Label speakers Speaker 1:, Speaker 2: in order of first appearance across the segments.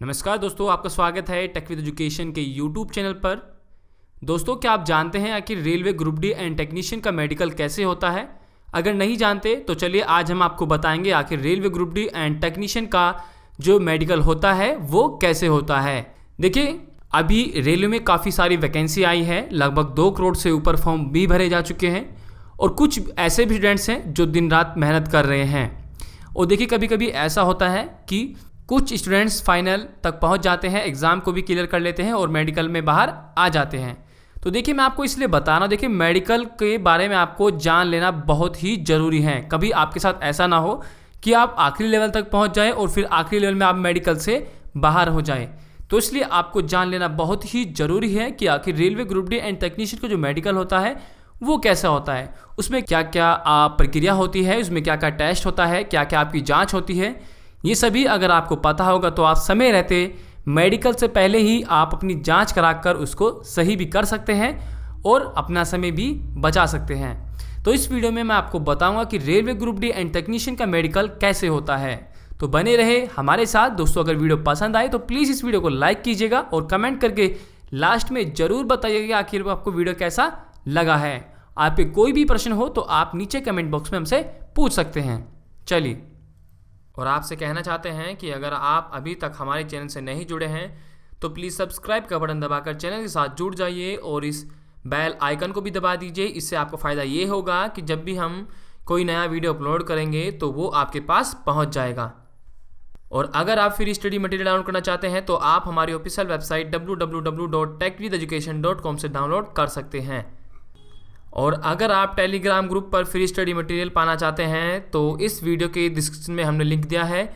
Speaker 1: नमस्कार दोस्तों, आपका स्वागत है टेक विद एजुकेशन के यूट्यूब चैनल पर। दोस्तों, क्या आप जानते हैं आखिर railway group D and technician का मेडिकल कैसे होता है? अगर नहीं जानते तो चलिए आज हम आपको बताएंगे आखिर railway group D and technician का जो मेडिकल होता है वो कैसे होता है। देखिए, अभी रेलवे में काफ़ी सारी वैकेंसी आई है, लगभग 2 करोड़ से ऊपर फॉर्म भी भरे जा चुके हैं और कुछ ऐसे भी स्टूडेंट्स हैं जो दिन रात मेहनत कर रहे हैं। और देखिए, कभी कभी ऐसा होता है कि कुछ स्टूडेंट्स फाइनल तक पहुंच जाते हैं, एग्ज़ाम को भी क्लियर कर लेते हैं और मेडिकल में बाहर आ जाते हैं। तो देखिए, मैं आपको इसलिए बता रहा हूँ, देखिए मेडिकल के बारे में आपको जान लेना बहुत ही ज़रूरी है। कभी आपके साथ ऐसा ना हो कि आप आखिरी लेवल तक पहुँच जाए और फिर आखिरी लेवल में आप मेडिकल से बाहर हो जाए। तो इसलिए आपको जान लेना बहुत ही ज़रूरी है कि आखिर railway group D and technician का जो मेडिकल होता है वो कैसा होता है, उसमें क्या क्या प्रक्रिया होती है, उसमें क्या क्या टेस्ट होता है, क्या क्या आपकी जाँच होती है। ये सभी अगर आपको पता होगा तो आप समय रहते मेडिकल से पहले ही आप अपनी जांच कराकर उसको सही भी कर सकते हैं और अपना समय भी बचा सकते हैं। तो इस वीडियो में मैं आपको बताऊंगा कि railway group D and technician का मेडिकल कैसे होता है। तो बने रहे हमारे साथ। दोस्तों, अगर वीडियो पसंद आए तो प्लीज़ इस वीडियो को लाइक कीजिएगा और कमेंट करके लास्ट में ज़रूर बताइएगा आखिर आपको वीडियो कैसा लगा है। आपके कोई भी प्रश्न हो तो आप नीचे कमेंट बॉक्स में हमसे पूछ सकते हैं। चलिए, और आपसे कहना चाहते हैं कि अगर आप अभी तक हमारे चैनल से नहीं जुड़े हैं तो प्लीज़ सब्सक्राइब का बटन दबाकर चैनल के साथ जुड़ जाइए और इस बेल आइकन को भी दबा दीजिए। इससे आपको फ़ायदा ये होगा कि जब भी हम कोई नया वीडियो अपलोड करेंगे तो वो आपके पास पहुंच जाएगा। और अगर आप फ्री स्टडी मटेरियल डाउनलोड करना चाहते हैं तो आप हमारी ऑफिशियल वेबसाइट www.techvideducation.com से डाउनलोड कर सकते हैं। और अगर आप टेलीग्राम ग्रुप पर फ्री स्टडी मटेरियल पाना चाहते हैं तो इस वीडियो के डिस्क्रिप्शन में हमने लिंक दिया है,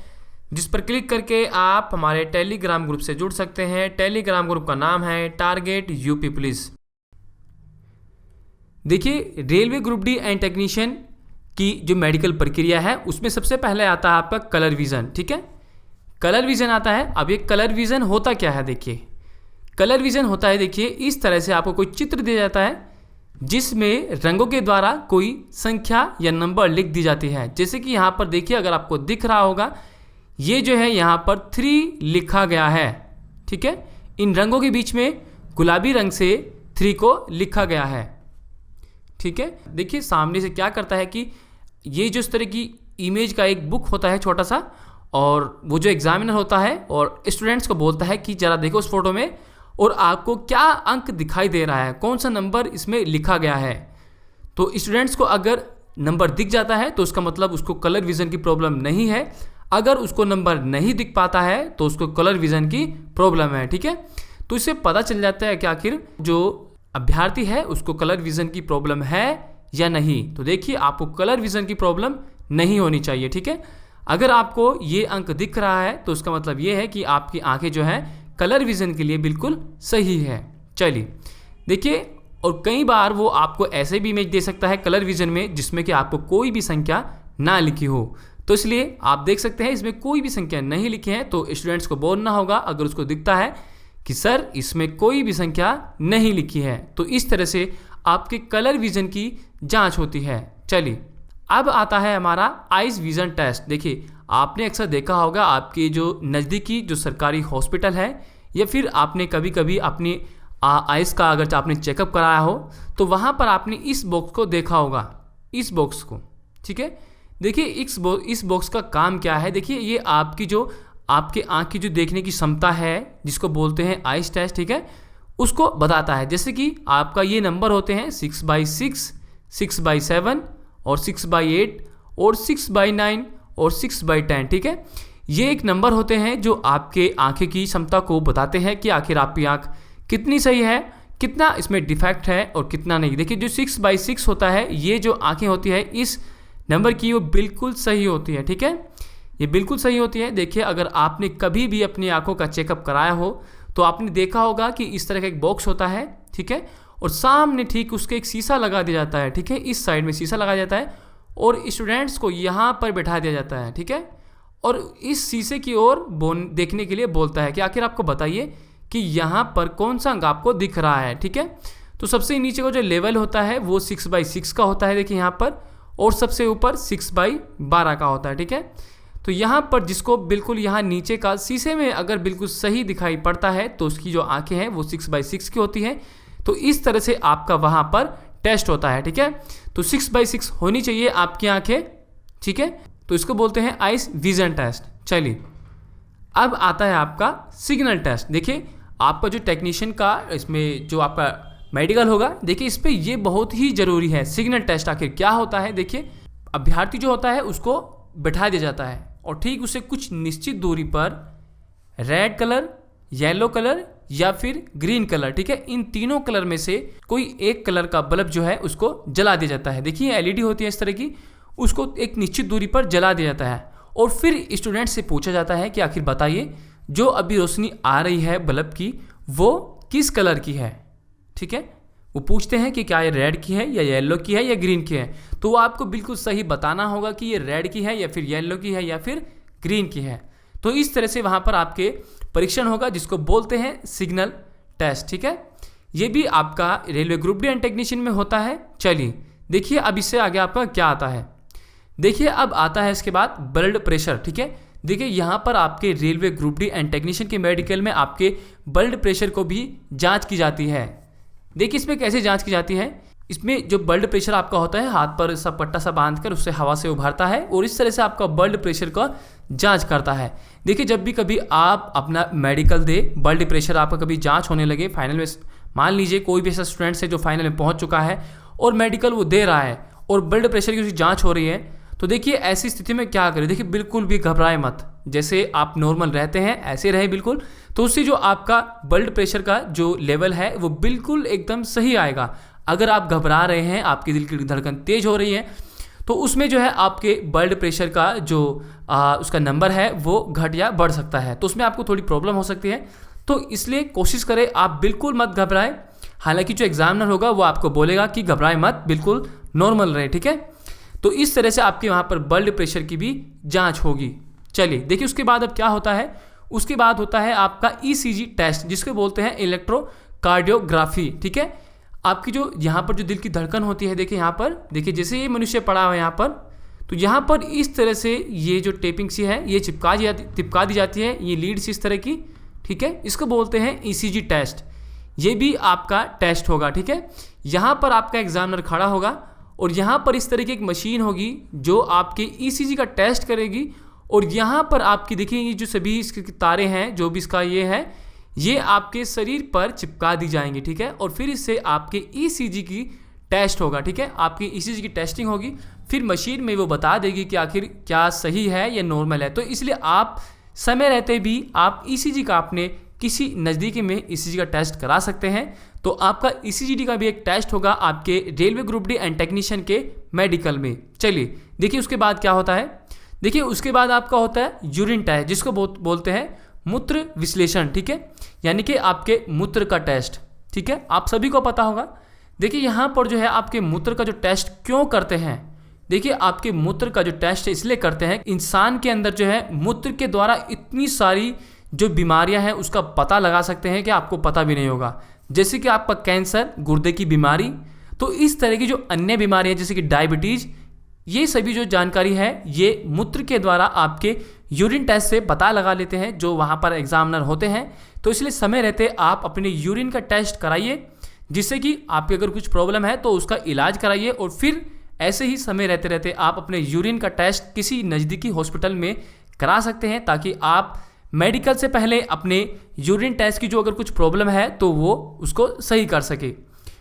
Speaker 1: जिस पर क्लिक करके आप हमारे टेलीग्राम ग्रुप से जुड़ सकते हैं। टेलीग्राम ग्रुप का नाम है टारगेट यूपी पुलिस। देखिए, railway group D and technician की जो मेडिकल प्रक्रिया है उसमें सबसे पहले आता है आपका कलर विज़न। ठीक है, कलर विज़न आता है। अब ये कलर विज़न होता क्या है? देखिए, कलर विज़न होता है, देखिए इस तरह से आपको कोई चित्र दिया जाता है जिसमें रंगों के द्वारा कोई संख्या या नंबर लिख दी जाती है। जैसे कि यहाँ पर देखिए, अगर आपको दिख रहा होगा, ये जो है यहाँ पर 3 लिखा गया है। ठीक है, इन रंगों के बीच में गुलाबी रंग से 3 को लिखा गया है। ठीक है, देखिए सामने से क्या करता है कि ये जो इस तरह की इमेज का एक बुक होता है छोटा सा, और वो जो एग्जामिनर होता है और स्टूडेंट्स को बोलता है कि ज़रा देखो उस फोटो में और आपको क्या अंक दिखाई दे रहा है, कौन सा नंबर इसमें लिखा गया है। तो स्टूडेंट्स को अगर नंबर दिख जाता है तो उसका मतलब उसको कलर विज़न की प्रॉब्लम नहीं है। अगर उसको नंबर नहीं दिख पाता है तो उसको कलर विज़न की प्रॉब्लम है। ठीक है, तो इससे पता चल जाता है कि आखिर जो अभ्यर्थी है उसको कलर विज़न की प्रॉब्लम है या नहीं। तो देखिए, आपको कलर विज़न की प्रॉब्लम नहीं होनी चाहिए। ठीक है, अगर आपको ये अंक दिख रहा है तो उसका मतलब ये है कि आपकी आंखें जो है कलर विज़न के लिए बिल्कुल सही है। चलिए देखिए, और कई बार वो आपको ऐसे भी इमेज दे सकता है कलर विज़न में जिसमें कि आपको कोई भी संख्या ना लिखी हो। तो इसलिए आप देख सकते हैं इसमें कोई भी संख्या नहीं लिखी है, तो स्टूडेंट्स को बोलना होगा अगर उसको दिखता है कि सर इसमें कोई भी संख्या नहीं लिखी है। तो इस तरह से आपके कलर विज़न की जाँच होती है। चलिए, अब आता है हमारा आइज विज़न टेस्ट। देखिए, आपने अक्सर देखा होगा आपके जो नज़दीकी जो सरकारी हॉस्पिटल है या फिर आपने कभी कभी अपनी आइज़ का अगर आपने चेकअप कराया हो तो वहाँ पर आपने इस बॉक्स को देखा होगा, इस बॉक्स को। ठीक है, देखिए इस बॉक्स का काम क्या है। देखिए, ये आपकी जो आपके आँख की जो देखने की क्षमता है जिसको बोलते हैं आइज टेस्ट, ठीक है, उसको बताता है। जैसे कि आपका ये नंबर होते हैं 6/6, 6/7 और 6/8 और 6/9 और 6/10। ठीक है, ये एक नंबर होते हैं जो आपके आंखें की क्षमता को बताते हैं कि आखिर आपकी आंख कितनी सही है, कितना इसमें डिफेक्ट है और कितना नहीं। देखिए, जो 6/6 होता है, ये जो आंखें होती है इस नंबर की वो बिल्कुल सही होती है। ठीक है, ये बिल्कुल सही होती है। देखिए, अगर आपने कभी भी अपनी आंखों का चेकअप कराया हो तो आपने देखा होगा कि इस तरह का एक बॉक्स होता है। ठीक है, और सामने ठीक उसके एक शीशा लगा दिया जाता है। ठीक है, इस साइड में शीशा लगाया जाता है और स्टूडेंट्स को यहाँ पर बैठा दिया जाता है। ठीक है, और इस शीशे की ओर देखने के लिए बोलता है कि आखिर आपको बताइए कि यहाँ पर कौन सा अंक आपको दिख रहा है। ठीक है, तो सबसे नीचे का जो लेवल होता है वो 6/6 का होता है, देखिए यहाँ पर, और सबसे ऊपर 6/12 का होता है। ठीक है, तो यहाँ पर जिसको बिल्कुल यहाँ नीचे का शीशे में अगर बिल्कुल सही दिखाई पड़ता है तो उसकी जो आंखें हैं वो 6/6 की होती हैं। तो इस तरह से आपका वहाँ पर टेस्ट होता है, ठीक है। तो 6/6 होनी चाहिए आपकी आंखें, ठीक है। तो इसको बोलते हैं आइस विजन टेस्ट। चलिए अब आता है आपका सिग्नल टेस्ट। देखिए आपका जो टेक्नीशियन का इसमें जो आपका मेडिकल होगा, देखिए इस पर ये बहुत ही ज़रूरी है। सिग्नल टेस्ट आखिर क्या होता है, देखिए अभ्यर्थी जो होता है उसको बैठा दिया जाता है और ठीक उसे कुछ निश्चित दूरी पर रेड कलर, येलो कलर या फिर ग्रीन कलर, ठीक है, इन तीनों कलर में से कोई एक कलर का बल्ब जो है उसको जला दिया जाता है। देखिए एलईडी होती है इस तरह की, उसको एक निश्चित दूरी पर जला दिया जाता है और फिर स्टूडेंट से पूछा जाता है कि आखिर बताइए जो अभी रोशनी आ रही है बल्ब की वो किस कलर की है, ठीक है। वो पूछते हैं कि क्या ये रेड की है या येलो की है या ग्रीन की है, तो वो आपको बिल्कुल सही बताना होगा कि ये रेड की है या फिर येलो की है या फिर ग्रीन की है। तो इस तरह से वहाँ पर आपके परीक्षण होगा जिसको बोलते हैं सिग्नल टेस्ट, ठीक है। ये भी आपका railway group D and technician में होता है। चलिए देखिए अब इससे आगे आपका क्या आता है। देखिए अब आता है इसके बाद ब्लड प्रेशर, ठीक है। देखिए यहाँ पर आपके railway group D and technician के मेडिकल में आपके ब्लड प्रेशर को भी जांच की जाती है। देखिए इसमें कैसे जांच की जाती है, इसमें जो ब्लड प्रेशर आपका होता है हाथ पर सब पट्टा सा बांधकर उससे हवा से उभरता है और इस तरह से आपका ब्लड प्रेशर का जांच करता है। देखिए जब भी कभी आप अपना मेडिकल दे, ब्लड प्रेशर आपका कभी जांच होने लगे फाइनल में, मान लीजिए कोई भी ऐसा स्टूडेंट है जो फाइनल में पहुंच चुका है और मेडिकल वो दे रहा है और ब्लड प्रेशर की उसकी जाँच हो रही है, तो देखिए ऐसी स्थिति में क्या करें। देखिए बिल्कुल भी घबराए मत, जैसे आप नॉर्मल रहते हैं ऐसे रहे बिल्कुल, तो उससे जो आपका ब्लड प्रेशर का जो लेवल है वो बिल्कुल एकदम सही आएगा। अगर आप घबरा रहे हैं, आपकी दिल की धड़कन तेज हो रही है, तो उसमें जो है आपके ब्लड प्रेशर का जो उसका नंबर है वो घट या बढ़ सकता है, तो उसमें आपको थोड़ी प्रॉब्लम हो सकती है। तो इसलिए कोशिश करें आप बिल्कुल मत घबराएं। हालांकि जो एग्जामिनर होगा वो आपको बोलेगा कि घबराए मत, बिल्कुल नॉर्मल रहे, ठीक है। तो इस तरह से आपके वहाँ पर ब्लड प्रेशर की भी जांच होगी। चलिए देखिए उसके बाद अब क्या होता है, उसके बाद होता है आपका ईसीजी टेस्ट जिसको बोलते हैं इलेक्ट्रोकार्डियोग्राफी, ठीक है। आपकी जो यहाँ पर जो दिल की धड़कन होती है, देखिए यहाँ पर, देखिए जैसे ये मनुष्य पड़ा हुआ है यहाँ पर, तो यहाँ पर इस तरह से ये जो टेपिंग सी है ये चिपका दी जाती है, ये लीड सी इस तरह की, ठीक है। इसको बोलते हैं ईसीजी टेस्ट। ये भी आपका टेस्ट होगा, ठीक है। यहाँ पर आपका एग्जामिनर खड़ा होगा और यहाँ पर इस तरह की एक मशीन होगी जो आपके ईसीजी का टेस्ट करेगी और यहाँ पर आपकी देखिए ये जो सभी इसकी तारें हैं, जो भी इसका ये है, ये आपके शरीर पर चिपका दी जाएंगी, ठीक है। और फिर इससे आपके ईसीजी की टेस्ट होगा, ठीक है। आपकी ईसीजी की टेस्टिंग होगी, फिर मशीन में वो बता देगी कि आखिर क्या सही है या नॉर्मल है। तो इसलिए आप समय रहते भी आप ईसीजी का अपने किसी नज़दीकी में ईसीजी का टेस्ट करा सकते हैं। तो आपका ईसीजी का भी एक टेस्ट होगा आपके railway group D and technician के मेडिकल में। चलिए देखिए उसके बाद क्या होता है। देखिए उसके बाद आपका होता है यूरिन टेस्ट जिसको बोलते हैं मूत्र विश्लेषण, ठीक है, यानी कि आपके मूत्र का टेस्ट, ठीक है। आप सभी को पता होगा। देखिए यहाँ पर जो है आपके मूत्र का जो टेस्ट क्यों करते हैं, देखिए आपके मूत्र का जो टेस्ट इसलिए करते हैं, इंसान के अंदर जो है मूत्र के द्वारा इतनी सारी जो बीमारियां हैं उसका पता लगा सकते हैं कि आपको पता भी नहीं होगा, जैसे कि आपका कैंसर, गुर्दे की बीमारी, तो इस तरह की जो अन्य बीमारियां जैसे कि डायबिटीज़, ये सभी जो जानकारी है ये मूत्र के द्वारा आपके यूरिन टेस्ट से पता लगा लेते हैं जो वहाँ पर एग्जामिनर होते हैं। तो इसलिए समय रहते आप अपने यूरिन का टेस्ट कराइए, जिससे कि आपके अगर कुछ प्रॉब्लम है तो उसका इलाज कराइए और फिर ऐसे ही समय रहते रहते आप अपने यूरिन का टेस्ट किसी नज़दीकी हॉस्पिटल में करा सकते हैं, ताकि आप मेडिकल से पहले अपने यूरिन टेस्ट की जो अगर कुछ प्रॉब्लम है तो वो उसको सही कर सके।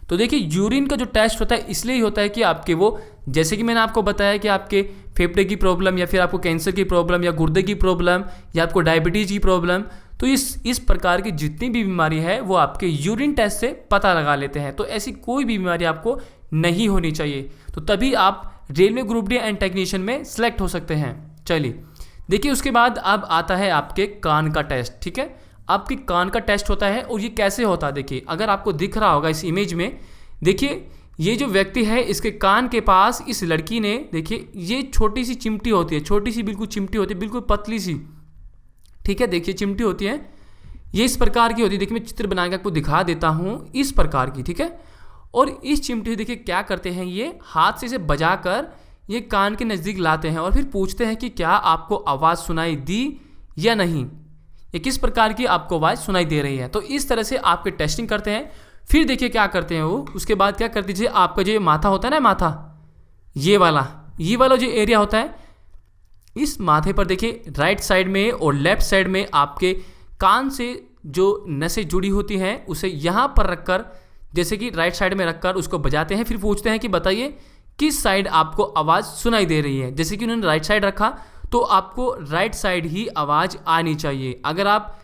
Speaker 1: तो देखिए यूरिन का जो टेस्ट होता है इसलिए ही होता है कि आपके वो, जैसे कि मैंने आपको बताया कि आपके फेफड़े की प्रॉब्लम या फिर आपको कैंसर की प्रॉब्लम या गुर्दे की प्रॉब्लम या आपको डायबिटीज़ की प्रॉब्लम, तो इस प्रकार की जितनी भी बीमारी है वो आपके यूरिन टेस्ट से पता लगा लेते हैं। तो ऐसी कोई भी बीमारी आपको नहीं होनी चाहिए, तो तभी आप railway group D and technician में सेलेक्ट हो सकते हैं। चलिए देखिए उसके बाद अब आता है आपके कान का टेस्ट, ठीक है। आपके कान का टेस्ट होता है और ये कैसे होता है, देखिए अगर आपको दिख रहा होगा इस इमेज में, देखिए ये जो व्यक्ति है इसके कान के पास इस लड़की ने, देखिए ये छोटी सी चिमटी होती है, छोटी सी बिल्कुल चिमटी होती है, बिल्कुल पतली सी, ठीक है। देखिए चिमटी होती है, ये इस प्रकार की होती है। देखिए मैं चित्र बना के आपको दिखा देता हूँ, इस प्रकार की, ठीक है। और इस चिमटी देखिए क्या करते हैं, ये हाथ से इसे बजाकर ये कान के नज़दीक लाते हैं और फिर पूछते हैं कि क्या आपको आवाज़ सुनाई दी या नहीं, ये किस प्रकार की आपको आवाज़ सुनाई दे रही है। तो इस तरह से आपके टेस्टिंग करते हैं। फिर देखिए क्या करते हैं वो, उसके बाद क्या कर दीजिए, आपका जो माथा होता है ना, माथा ये वाला जो एरिया होता है, इस माथे पर देखिए राइट साइड में और लेफ्ट साइड में आपके कान से जो नसें जुड़ी होती हैं उसे यहाँ पर रखकर, जैसे कि राइट साइड में रखकर उसको बजाते हैं। फिर पूछते हैं कि बताइए किस साइड आपको आवाज़ सुनाई दे रही है। जैसे कि उन्होंने राइट साइड रखा तो आपको राइट साइड ही आवाज़ आनी चाहिए। अगर आप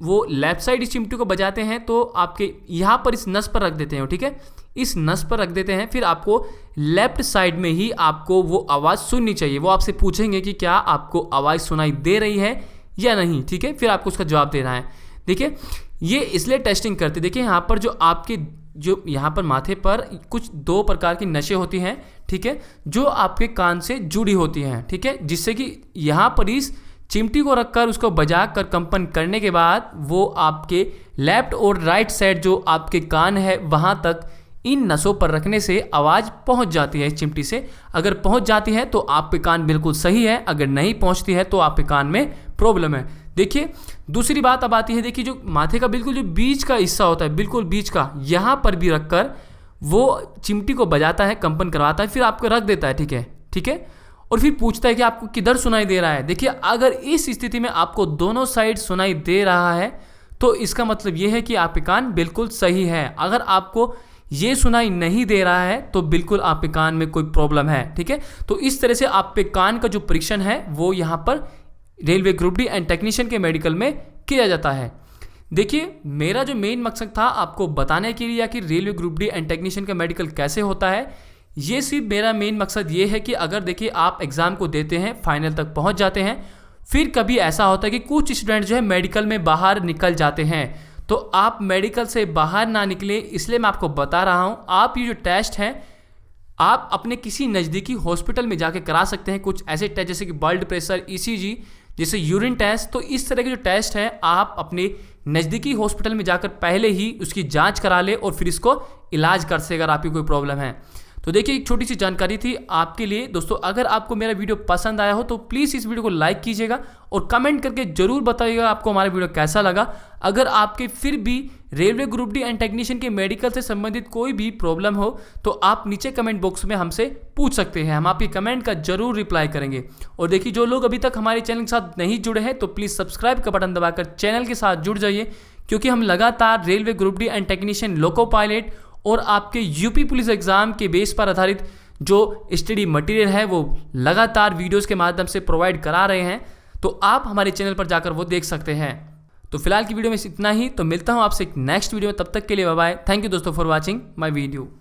Speaker 1: वो लेफ्ट साइड इस चिमटी को बजाते हैं तो आपके यहाँ पर इस नस पर रख देते हैं, ठीक है, इस नस पर रख देते हैं, फिर आपको लेफ्ट साइड में ही आपको वो आवाज़ सुननी चाहिए। वो आपसे पूछेंगे कि क्या आपको आवाज़ सुनाई दे रही है या नहीं, ठीक है, फिर आपको उसका जवाब देना है। देखिए ये इसलिए टेस्टिंग करते, देखिए यहाँ पर जो आपके जो यहाँ पर माथे पर कुछ 2 प्रकार की नसें होती हैं, ठीक है, जो आपके कान से जुड़ी होती हैं, ठीक है, जिससे कि यहाँ पर इस चिमटी को रखकर उसको बजा कर कंपन करने के बाद वो आपके लेफ्ट और राइट साइड जो आपके कान है वहाँ तक इन नसों पर रखने से आवाज़ पहुँच जाती है इस चिमटी से। अगर पहुँच जाती है तो आपके कान बिल्कुल सही है, अगर नहीं पहुँचती है तो आपके कान में प्रॉब्लम है। देखिए दूसरी बात अब आती है, देखिए जो माथे का बिल्कुल जो बीच का हिस्सा होता है, बिल्कुल बीच का, यहाँ पर भी रखकर वो चिमटी को बजाता है, कंपन करवाता है, फिर आपको रख देता है, ठीक है, और फिर पूछता है कि आपको किधर सुनाई दे रहा है। देखिए अगर इस स्थिति में आपको दोनों साइड सुनाई दे रहा है तो इसका मतलब ये है कि आपके कान बिल्कुल सही है। अगर आपको ये सुनाई नहीं दे रहा है तो बिल्कुल आपके कान में कोई प्रॉब्लम है, ठीक है। तो इस तरह से आपके कान का जो परीक्षण है वो यहाँ पर railway group D and technician के मेडिकल में किया जाता है। देखिए मेरा जो मेन मकसद था आपको बताने के लिए कि railway group D and technician का मेडिकल कैसे होता है, ये सिर्फ मेरा मेन मकसद ये है कि अगर देखिए आप एग्ज़ाम को देते हैं, फाइनल तक पहुंच जाते हैं, फिर कभी ऐसा होता है कि कुछ स्टूडेंट जो है मेडिकल में बाहर निकल जाते हैं, तो आप मेडिकल से बाहर ना निकले इसलिए मैं आपको बता रहा हूँ। आप ये जो टेस्ट है आप अपने किसी नज़दीकी हॉस्पिटल में जाके करा सकते हैं। कुछ ऐसे टेस्ट जैसे कि ब्लड प्रेशर, ECG, जैसे यूरिन टेस्ट, तो इस तरह के जो टेस्ट है आप अपने नज़दीकी हॉस्पिटल में जाकर पहले ही उसकी जांच करा ले और फिर इसको इलाज कर से, अगर आपकी कोई प्रॉब्लम है। तो देखिए एक छोटी सी जानकारी थी आपके लिए दोस्तों। अगर आपको मेरा वीडियो पसंद आया हो तो प्लीज़ इस वीडियो को लाइक कीजिएगा और कमेंट करके ज़रूर बताइएगा आपको हमारा वीडियो कैसा लगा। अगर आपके फिर भी railway group D and technician के मेडिकल से संबंधित कोई भी प्रॉब्लम हो तो आप नीचे कमेंट बॉक्स में हमसे पूछ सकते हैं, हम आपकी कमेंट का जरूर रिप्लाई करेंगे। और देखिए जो लोग अभी तक हमारे चैनल के साथ नहीं जुड़े हैं तो प्लीज़ सब्सक्राइब का बटन दबाकर चैनल के साथ जुड़ जाइए, क्योंकि हम लगातार railway group D and technician, loco pilot और आपके यूपी पुलिस एग्जाम के बेस पर आधारित जो स्टडी मटेरियल है वो लगातार वीडियोस के माध्यम से प्रोवाइड करा रहे हैं, तो आप हमारे चैनल पर जाकर वो देख सकते हैं। तो फिलहाल की वीडियो में इतना ही, तो मिलता हूं आपसे एक नेक्स्ट वीडियो में, तब तक के लिए बाय बाय। थैंक यू दोस्तों फॉर वॉचिंग माय वीडियो।